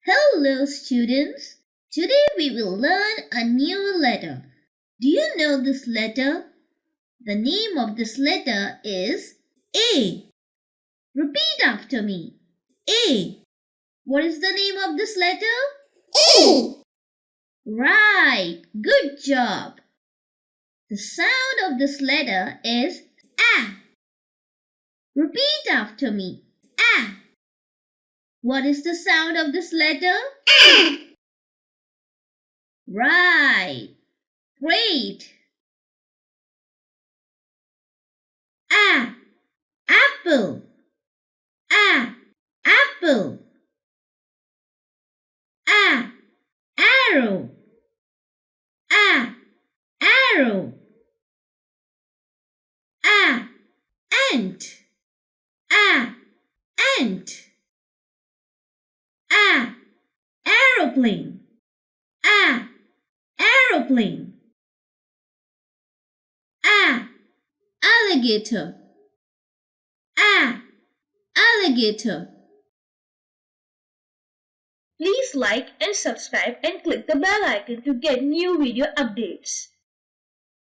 Hello, students. Today we will learn a new letter. Do you know this letter? The name of this letter is A. Repeat after me. A. What is the name of this letter? A. Right. Good job. The sound of this letter is A. Repeat after me. A. What is the sound of this letter? A. Right. Great. A. Apple. A. Apple. A. Arrow. A. Arrow. A. Ant. A. Ant. A. Aeroplane. A. Aeroplane. A. Alligator. A. Alligator. Please like and subscribe and click the bell icon to get new video updates.